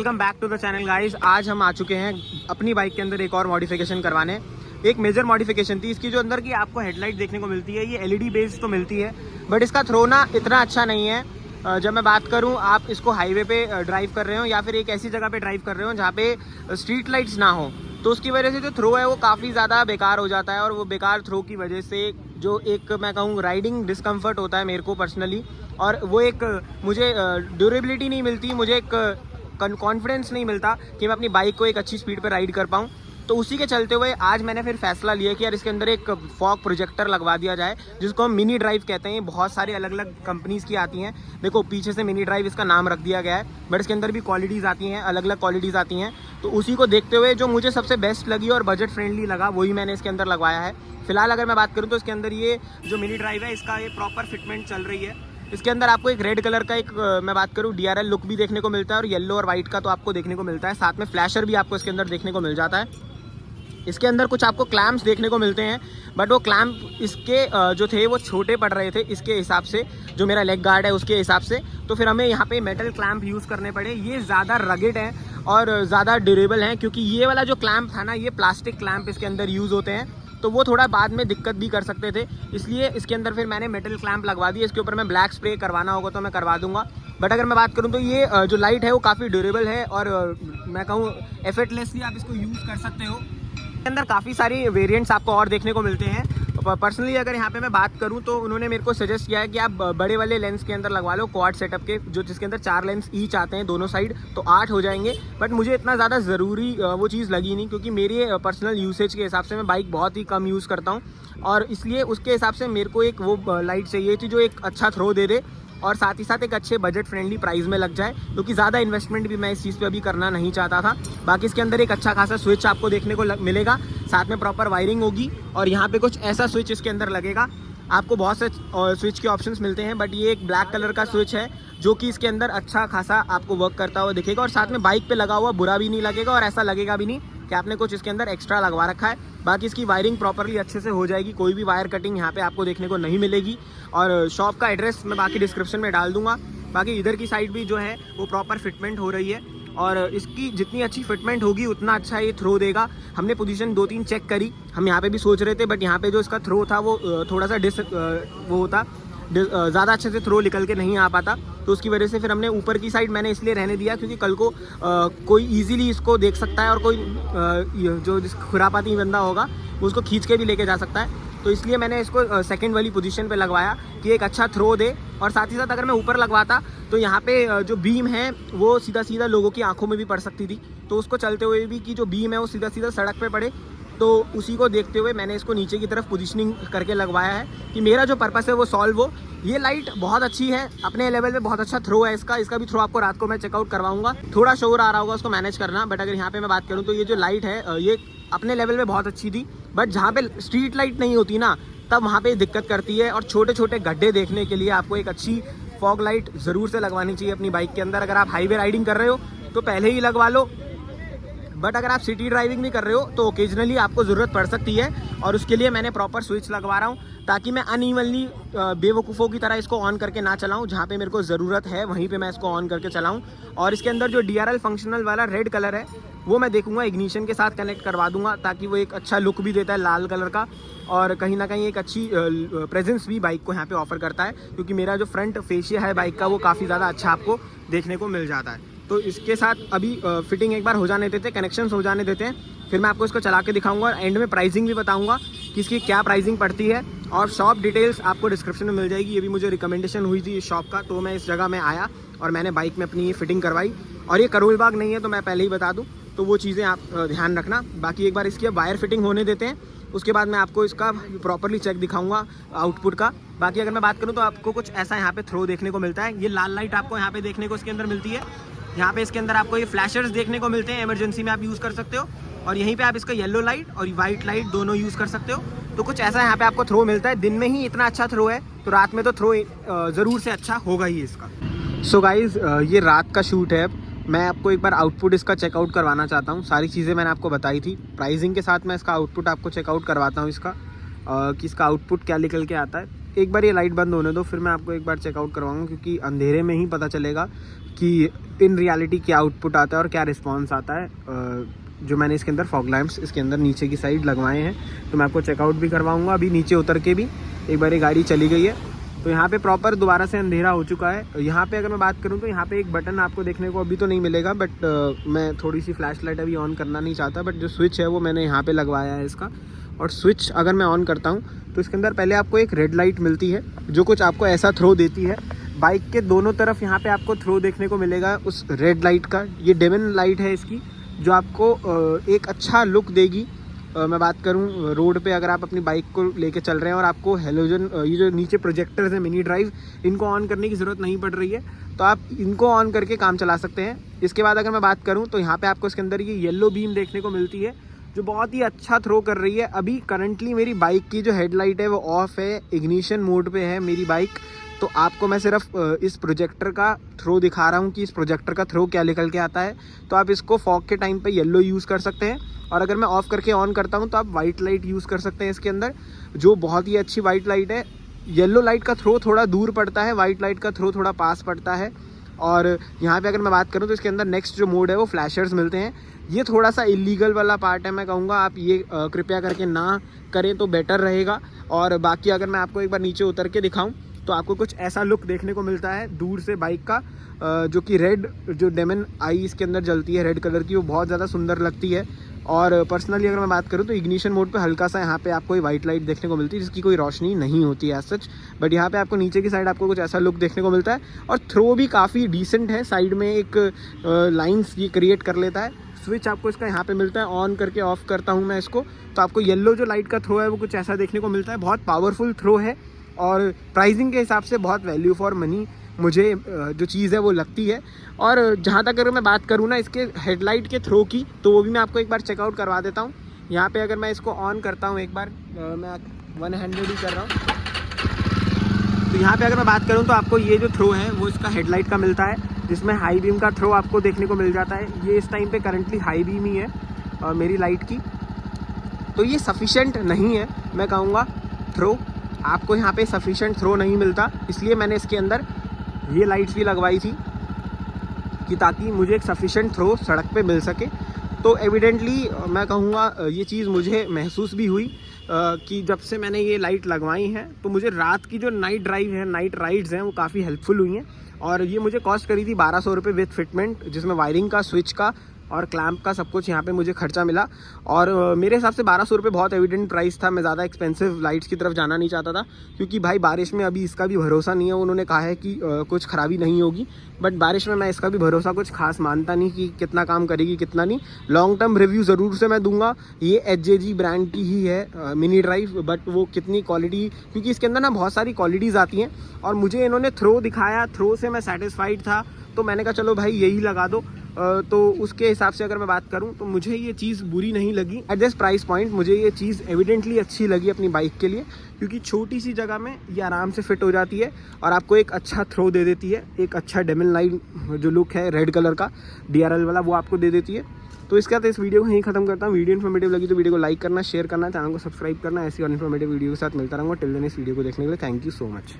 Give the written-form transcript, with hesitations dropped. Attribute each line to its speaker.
Speaker 1: Welcome back to the channel guys. आज हम आ चुके हैं अपनी बाइक के अंदर एक और मॉडिफिकेशन करवाने। एक मेजर मॉडिफिकेशन थी इसकी, जो अंदर की आपको हेडलाइट देखने को मिलती है ये एलईडी बेस्ड तो मिलती है, बट इसका थ्रो ना इतना अच्छा नहीं है। जब मैं बात करूं, आप इसको हाईवे पे ड्राइव कर रहे हो या फिर एक ऐसी जगह पे ड्राइव कर रहे हो जहाँ पे स्ट्रीट लाइट्स ना हो, तो उसकी वजह से जो थ्रो है वो काफ़ी ज़्यादा बेकार हो जाता है। और वो बेकार थ्रो की वजह से जो एक मैं कहूँ राइडिंग डिस्कम्फर्ट होता है मेरे को पर्सनली, और वो एक मुझे ड्यूरेबिलिटी नहीं मिलती, मुझे एक कॉन्फिडेंस नहीं मिलता कि मैं अपनी बाइक को एक अच्छी स्पीड पर राइड कर पाऊँ। तो उसी के चलते हुए आज मैंने फिर फैसला लिया कि यार इसके अंदर एक फॉग प्रोजेक्टर लगवा दिया जाए, जिसको हम मिनी ड्राइव कहते हैं। बहुत सारे अलग अलग कंपनीज़ की आती हैं, देखो पीछे से मिनी ड्राइव इसका नाम रख दिया गया है, बट इसके अंदर भी क्वालिटीज़ आती हैं, अलग अलग क्वालिटीज़ आती हैं। तो उसी को देखते हुए जो मुझे सबसे बेस्ट लगी और बजट फ्रेंडली लगा वही मैंने इसके अंदर लगवाया है। फिलहाल अगर मैं बात करूँ तो इसके अंदर ये जो मिनी ड्राइव है इसका ये प्रॉपर फिटमेंट चल रही है। इसके अंदर आपको एक रेड कलर का एक मैं बात करूँ DRL लुक भी देखने को मिलता है, और येलो और वाइट का तो आपको देखने को मिलता है। साथ में फ्लैशर भी आपको इसके अंदर देखने को मिल जाता है। इसके अंदर कुछ आपको क्लैम्प्स देखने को मिलते हैं, बट वो क्लैम्प इसके जो थे वो छोटे पड़ रहे थे इसके हिसाब से, जो मेरा लेग गार्ड है उसके हिसाब से। तो फिर हमें यहाँ पे मेटल क्लैम्प यूज़ करने पड़े। ये ज़्यादा रगेड हैं और ज़्यादा ड्यूरेबल हैं, क्योंकि ये वाला जो क्लैम्प था ना, ये प्लास्टिक क्लैम्प इसके अंदर यूज़ होते हैं, तो वो थोड़ा बाद में दिक्कत भी कर सकते थे। इसलिए इसके अंदर फिर मैंने मेटल क्लैम्प लगवा दिए। इसके ऊपर मैं ब्लैक स्प्रे करवाना होगा तो मैं करवा दूंगा। बट अगर मैं बात करूं तो ये जो लाइट है वो काफ़ी ड्यूरेबल है, और मैं कहूँ एफर्टलेसली आप इसको यूज़ कर सकते हो। इसके अंदर काफ़ी सारी वेरिएंट्स आपको और देखने को मिलते हैं। पर्सनली अगर यहाँ पे मैं बात करूँ तो उन्होंने मेरे को सजेस्ट किया है कि आप बड़े वाले लेंस के अंदर लगवा लो, क्वाड सेटअप के, जो जिसके अंदर 4 लेंस ईच आते हैं दोनों साइड, तो 8 हो जाएंगे। बट मुझे इतना ज़्यादा ज़रूरी वो चीज़ लगी नहीं, क्योंकि मेरे पर्सनल यूसेज के हिसाब से मैं बाइक बहुत ही कम यूज़ करता हूँ, और इसलिए उसके हिसाब से मेरे को एक वो लाइट चाहिए थी जो एक अच्छा थ्रो दे दे, और साथ ही साथ एक अच्छे बजट फ्रेंडली प्राइस में लग जाए, क्योंकि ज़्यादा इन्वेस्टमेंट भी मैं इस चीज़ पे अभी करना नहीं चाहता था। बाकी इसके अंदर एक अच्छा खासा स्विच आपको देखने को मिलेगा, साथ में प्रॉपर वायरिंग होगी, और यहाँ पे कुछ ऐसा स्विच इसके अंदर लगेगा। आपको बहुत से स्विच के ऑप्शंस मिलते हैं, बट ये एक ब्लैक कलर का स्विच है जो कि इसके अंदर अच्छा खासा आपको वर्क करता हुआ दिखेगा, और साथ में बाइक पे लगा हुआ बुरा भी नहीं लगेगा, और ऐसा लगेगा भी नहीं कि आपने कुछ इसके अंदर एक्स्ट्रा लगवा रखा है। बाकी इसकी वायरिंग प्रॉपरली अच्छे से हो जाएगी, कोई भी वायर कटिंग यहाँ पे आपको देखने को नहीं मिलेगी। और शॉप का एड्रेस मैं बाकी डिस्क्रिप्शन में डाल दूंगा। बाकी इधर की साइड भी जो है वो प्रॉपर फिटमेंट हो रही है, और इसकी जितनी अच्छी फिटमेंट होगी उतना अच्छा ये थ्रो देगा। हमने पोजीशन 2-3 चेक करी, हम यहाँ पे भी सोच रहे थे, बट यहाँ पे जो इसका थ्रो था वो थोड़ा सा वो होता, ज़्यादा अच्छे से थ्रो निकल के नहीं आ पाता, तो उसकी वजह से फिर हमने ऊपर की साइड मैंने इसलिए रहने दिया, क्योंकि कल को कोई इजीली इसको देख सकता है, और कोई जो खुरापाती बंदा होगा उसको खींच के भी लेके जा सकता है। तो इसलिए मैंने इसको सेकंड वाली पोजीशन पे लगवाया कि एक अच्छा थ्रो दे। और साथ ही साथ अगर मैं ऊपर लगवाता तो यहाँ पे जो बीम है वो सीधा सीधा लोगों की आंखों में भी पड़ सकती थी, तो उसको चलते हुए भी कि जो बीम है वो सीधा सीधा सड़क पे पड़े, तो उसी को देखते हुए मैंने इसको नीचे की तरफ पोजीशनिंग करके लगवाया है कि मेरा जो पर्पस है वो सॉल्व हो। ये लाइट बहुत अच्छी है, अपने लेवल पे बहुत अच्छा थ्रो है इसका भी थ्रो आपको रात को मैं चेकआउट करवाऊंगा। थोड़ा शोर आ रहा होगा, उसको मैनेज करना। बट अगर यहाँ पे मैं बात करूँ तो ये जो लाइट है ये अपने लेवल पे बहुत अच्छी थी, बट जहाँ पे स्ट्रीट लाइट नहीं होती ना, तब वहाँ पे दिक्कत करती है। और छोटे छोटे गड्ढे देखने के लिए आपको एक अच्छी फॉग लाइट ज़रूर से लगवानी चाहिए अपनी बाइक के अंदर। अगर आप हाईवे राइडिंग कर रहे हो तो पहले ही लगवा लो, बट अगर आप सिटी ड्राइविंग भी कर रहे हो तो ओकेजनली आपको ज़रूरत पड़ सकती है, और उसके लिए मैंने प्रॉपर स्विच लगवा रहा हूँ, ताकि मैं अनइवनली बेवकूफ़ों की तरह इसको ऑन करके ना चलाऊँ। जहाँ पे मेरे को ज़रूरत है वहीं पे मैं इसको ऑन करके चलाऊँ। और इसके अंदर जो DRL फंक्शनल वाला रेड कलर है वो मैं देखूंगा इग्निशन के साथ कनेक्ट करवा दूंगा, ताकि वो एक अच्छा लुक भी देता है लाल कलर का, और कहीं ना कहीं एक अच्छी प्रेजेंस भी बाइक को यहाँ पे ऑफर करता है, क्योंकि मेरा जो फ्रंट फेशिया है बाइक का वो काफ़ी ज़्यादा अच्छा आपको देखने को मिल जाता है। तो इसके साथ अभी फिटिंग एक बार हो जाने देते हैं, कनेक्शंस हो जाने देते हैं, फिर मैं आपको इसको चला के दिखाऊंगा, और एंड में प्राइसिंग भी बताऊंगा कि इसकी क्या प्राइसिंग पड़ती है। और शॉप डिटेल्स आपको डिस्क्रिप्शन में मिल जाएगी। ये भी मुझे रिकमेंडेशन हुई थी इस शॉप का, तो मैं इस जगह में आया और मैंने बाइक में अपनी फिटिंग करवाई। और ये करोल बाग नहीं है, तो मैं पहले ही बता दूँ, तो वो चीज़ें आप ध्यान रखना। बाकी एक बार इसकी वायर फिटिंग होने देते हैं, उसके बाद मैं आपको इसका प्रॉपरली चेक दिखाऊंगा आउटपुट का। बाकी अगर मैं बात करूँ तो आपको कुछ ऐसा यहाँ पे थ्रो देखने को मिलता है। ये लाल लाइट आपको यहाँ पे देखने को इसके अंदर मिलती है। यहाँ पे इसके अंदर आपको ये फ्लैशर्स देखने को मिलते हैं, इमरजेंसी में आप यूज़ कर सकते हो, और यहीं पे आप इसका येलो लाइट और वाइट लाइट दोनों यूज़ कर सकते हो। तो कुछ ऐसा यहाँ पे आपको थ्रो मिलता है। दिन में ही इतना अच्छा थ्रो है, तो रात में तो थ्रो ज़रूर से अच्छा होगा ही इसका। सो गाइज़, ये रात का शूट है। मैं आपको एक बार आउटपुट इसका चेकआउट करवाना चाहता हूँ। सारी चीज़ें मैंने आपको बताई थी, प्राइसिंग के साथ मैं इसका आउटपुट आपको चेकआउट करवाता हूँ इसका, कि इसका आउटपुट क्या निकल के आता है। एक बार ये लाइट बंद होने दो, फिर मैं आपको एक बार चेकआउट करवाऊँगा, क्योंकि अंधेरे में ही पता चलेगा कि इन रियलिटी क्या आउटपुट आता है और क्या रिस्पॉन्स आता है। जो मैंने इसके अंदर फॉग लैंप्स इसके अंदर नीचे की साइड लगवाए हैं, तो मैं आपको चेकआउट भी करवाऊँगा। अभी नीचे उतर के भी एक बार ये गाड़ी चली गई है, तो यहाँ पे प्रॉपर दोबारा से अंधेरा हो चुका है। यहाँ पे अगर मैं बात करूँ तो यहाँ पे एक बटन आपको देखने को अभी तो नहीं मिलेगा, बट मैं थोड़ी सी फ्लैश लाइट अभी ऑन करना नहीं चाहता, बट जो स्विच है वो मैंने यहाँ पे लगवाया है इसका। और स्विच अगर मैं ऑन करता हूँ तो इसके अंदर पहले आपको एक रेड लाइट मिलती है, जो कुछ आपको ऐसा थ्रो देती है। बाइक के दोनों तरफ यहाँ पे आपको थ्रो देखने को मिलेगा उस रेड लाइट का। ये डिमन लाइट है इसकी, जो आपको एक अच्छा लुक देगी। मैं बात करूं रोड पे, अगर आप अपनी बाइक को लेके चल रहे हैं और आपको हेलोजन, ये जो नीचे प्रोजेक्टर्स हैं मिनी ड्राइव, इनको ऑन करने की ज़रूरत नहीं पड़ रही है, तो आप इनको ऑन करके काम चला सकते हैं। इसके बाद अगर मैं बात करूं तो यहाँ पे आपको इसके अंदर ये येलो बीम देखने को मिलती है, जो बहुत ही अच्छा थ्रो कर रही है। अभी करंटली मेरी बाइक की जो हेडलाइट है वो ऑफ है, इग्निशन मोड पे है मेरी बाइक। तो आपको मैं सिर्फ इस प्रोजेक्टर का थ्रो दिखा रहा हूँ कि इस प्रोजेक्टर का थ्रो क्या निकल के आता है। तो आप इसको फॉग के टाइम पे येलो यूज़ कर सकते हैं, और अगर मैं ऑफ़ करके ऑन करता हूँ तो आप वाइट लाइट यूज़ कर सकते हैं इसके अंदर, जो बहुत ही अच्छी वाइट लाइट है। येलो लाइट का थ्रो थोड़ा दूर पड़ता है, वाइट लाइट का थ्रो थोड़ा पास पड़ता है। और यहाँ पे अगर मैं बात करूँ तो इसके अंदर नेक्स्ट जो मोड है वो फ्लैशर्स मिलते हैं। ये थोड़ा सा इलीगल वाला पार्ट है, मैं कहूँगा आप ये कृपया करके ना करें तो बेटर रहेगा। और बाकी अगर मैं आपको एक बार नीचे उतर के दिखाऊँ तो आपको कुछ ऐसा लुक देखने को मिलता है दूर से बाइक का, जो कि रेड, जो डेमन आई इसके अंदर जलती है रेड कलर की, वो बहुत ज़्यादा सुंदर लगती है। और पर्सनली अगर मैं बात करूँ तो इग्निशन मोड पे हल्का सा यहाँ पे आपको वाइट लाइट देखने को मिलती है, जिसकी कोई रोशनी नहीं होती है एज सच, बट यहाँ पे आपको नीचे की साइड आपको कुछ ऐसा लुक देखने को मिलता है। और थ्रो भी काफ़ी डिसेंट है, साइड में एक लाइन्स ये क्रिएट कर लेता है। स्विच आपको इसका यहाँ पे मिलता है, ऑन करके ऑफ करता हूँ मैं इसको, तो आपको येलो जो लाइट का थ्रो है वो कुछ ऐसा देखने को मिलता है। बहुत पावरफुल थ्रो है, और प्राइसिंग के हिसाब से बहुत वैल्यू फॉर मनी मुझे जो चीज़ है वो लगती है। और जहाँ तक अगर मैं बात करूँ ना इसके हेडलाइट के थ्रो की, तो वो भी मैं आपको एक बार चेकआउट करवा देता हूँ। यहाँ पे अगर मैं इसको ऑन करता हूँ एक बार, मैं 100 ही कर रहा हूँ, तो यहाँ पे अगर मैं बात करूँ तो आपको ये जो थ्रो है वो इसका हेडलाइट का मिलता है, जिसमें हाई बीम का थ्रो आपको देखने को मिल जाता है। ये इस टाइम पे करंटली हाई बीम ही है मेरी लाइट की, तो ये सफिशेंट नहीं है, मैं कहूँगा थ्रो आपको यहाँ पे सफिशेंट थ्रो नहीं मिलता। इसलिए मैंने इसके अंदर ये लाइट्स भी लगवाई थी कि ताकि मुझे एक सफिशेंट थ्रो सड़क पे मिल सके। तो एविडेंटली मैं कहूँगा ये चीज़ मुझे महसूस भी हुई कि जब से मैंने ये लाइट लगवाई हैं तो मुझे रात की जो नाइट ड्राइव है, नाइट राइड्स हैं, वो काफ़ी हेल्पफुल हुई हैं। और ये मुझे कॉस्ट करी थी 1200 रुपये विथ फिटमेंट, जिसमें वायरिंग का, स्विच का और क्लैंप का सब कुछ यहाँ पे मुझे खर्चा मिला। और मेरे हिसाब से 1200 रुपये बहुत एविडेंट प्राइस था। मैं ज़्यादा एक्सपेंसिव लाइट्स की तरफ जाना नहीं चाहता था, क्योंकि भाई बारिश में अभी इसका भी भरोसा नहीं है। उन्होंने कहा है कि कुछ ख़राबी नहीं होगी, बट बारिश में मैं इसका भी भरोसा कुछ खास मानता नहीं कि कितना काम करेगी कितना नहीं। लॉन्ग टर्म रिव्यू ज़रूर से मैं दूंगा। ये HJG ब्रांड की ही है मिनी ड्राइव, बट वो कितनी क्वालिटी, क्योंकि इसके अंदर ना बहुत सारी क्वालिटीज़ आती हैं, और मुझे इन्होंने थ्रो दिखाया, थ्रो से मैं सेटिस्फाइड था, तो मैंने कहा चलो भाई यही लगा दो। तो उसके हिसाब से अगर मैं बात करूं तो मुझे ये चीज़ बुरी नहीं लगी। एट दिस प्राइस पॉइंट मुझे ये चीज़ एविडेंटली अच्छी लगी अपनी बाइक के लिए, क्योंकि छोटी सी जगह में ये आराम से फिट हो जाती है और आपको एक अच्छा थ्रो दे देती है। एक अच्छा डेमन लाइन जो लुक है रेड कलर का DRL वाला, वो आपको दे देती है। तो इसके बाद इस वीडियो को यहीं खत्म करता हूँ। वीडियो इन्फॉर्मेटिव लगी तो वीडियो को लाइक करना, शेयर करना, चैनल को सब्सक्राइब करना। ऐसी और इन्फॉर्मेटिव वीडियो के साथ मिलता रहूँगा। टिल देन इस वीडियो को देखने के लिए थैंक यू सो मच।